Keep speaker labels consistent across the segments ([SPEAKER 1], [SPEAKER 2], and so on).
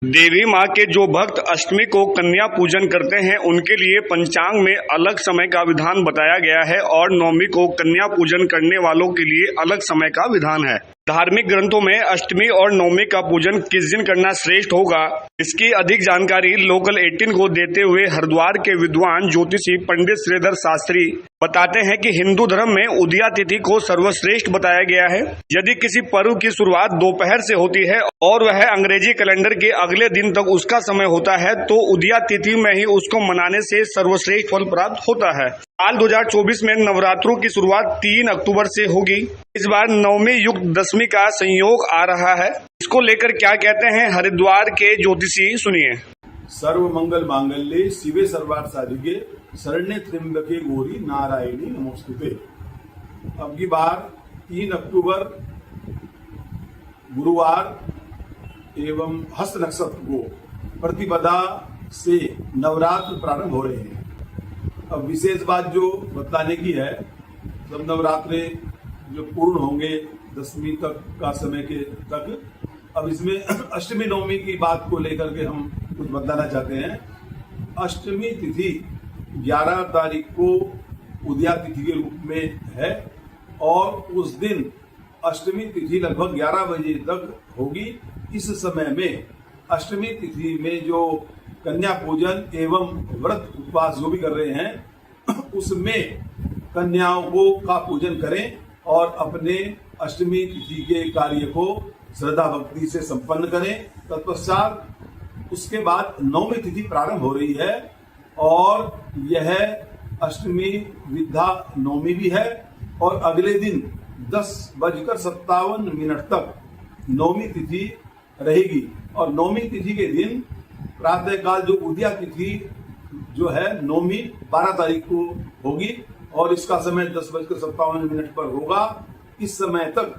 [SPEAKER 1] देवी माँ के जो भक्त अष्टमी को कन्या पूजन करते हैं उनके लिए पंचांग में अलग समय का विधान बताया गया है और नवमी को कन्या पूजन करने वालों के लिए अलग समय का विधान है। धार्मिक ग्रंथों में अष्टमी और नवमी का पूजन किस दिन करना श्रेष्ठ होगा, इसकी अधिक जानकारी लोकल 18 को देते हुए हरिद्वार के विद्वान ज्योतिषी पंडित श्रीधर शास्त्री बताते हैं कि हिंदू धर्म में उदया तिथि को सर्वश्रेष्ठ बताया गया है। यदि किसी पर्व की शुरुआत दोपहर से होती है और वह अंग्रेजी कैलेंडर के अगले दिन तक उसका समय होता है तो उदया तिथि में ही उसको मनाने से सर्वश्रेष्ठ फल प्राप्त होता है। साल 2024 में नवरात्रों की शुरुआत 3 अक्टूबर से होगी। इस बार नवमी युक्त दशमी का संयोग आ रहा है। इसको लेकर क्या कहते हैं हरिद्वार के ज्योतिषी, सुनिए।
[SPEAKER 2] सर्व मंगल मांगल्ये शिवे सर्वार्थ साधिके शरण्ये त्र्यंबके गौरी नारायणी नमोस्तुते। अब की बार 3 अक्टूबर गुरुवार एवं हस्त नक्षत्र को प्रतिपदा से नवरात्र प्रारंभ हो रहे हैं। अब विशेष बात जो बताने की है, सब नवरात्रे जो पूर्ण होंगे दशमी तक का समय के तक, अब इसमें अष्टमी नवमी की बात को लेकर के हम कुछ बताना चाहते हैं। अष्टमी तिथि 11 तारीख को उदया तिथि के रूप में है और उस दिन अष्टमी तिथि लगभग 11 बजे तक होगी। इस समय में अष्टमी तिथि में जो कन्या पूजन एवं व्रत उपवास जो भी कर रहे हैं उसमें कन्याओं को का पूजन करें और अपने अष्टमी तिथि के कार्य को श्रद्धा भक्ति से संपन्न करें। तत्पश्चात उसके बाद नवमी तिथि प्रारंभ हो रही है और यह अष्टमी विद्या नवमी भी है और अगले दिन 10:57 तक नवमी तिथि रहेगी और नवमी तिथि के दिन प्रातः काल जो उदया तिथि जो है नवमी 12 तारीख को होगी और इसका समय 10:57 पर होगा। इस समय तक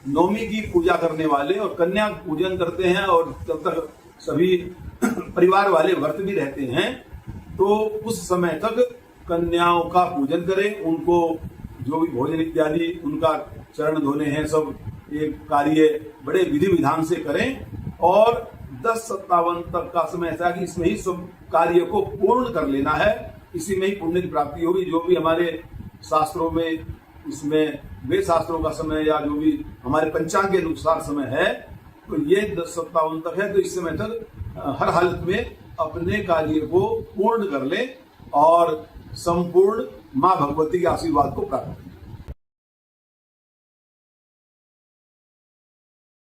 [SPEAKER 2] नवमी की पूजा करने वाले और कन्या पूजन करते हैं और जब तक सभी परिवार वाले व्रत भी रहते हैं तो उस समय तक कन्याओं का पूजन करें। उनको जो भी भोजन इत्यादि उनका चरण धोने हैं, सब एक कार्य बड़े विधि विधान से करें और 10:57 तक का समय ऐसा कि इसमें ही सब कार्य को पूर्ण कर लेना है। इसी में ही पुण्य की प्राप्ति होगी। जो भी हमारे शास्त्रों में इसमें वेद शास्त्रों का समय या जो भी हमारे पंचांग के अनुसार समय है तो ये 10:57 तक है। तो इस समय तक हर हालत में अपने कार्य को पूर्ण कर ले और संपूर्ण माँ भगवती के आशीर्वाद को प्राप्त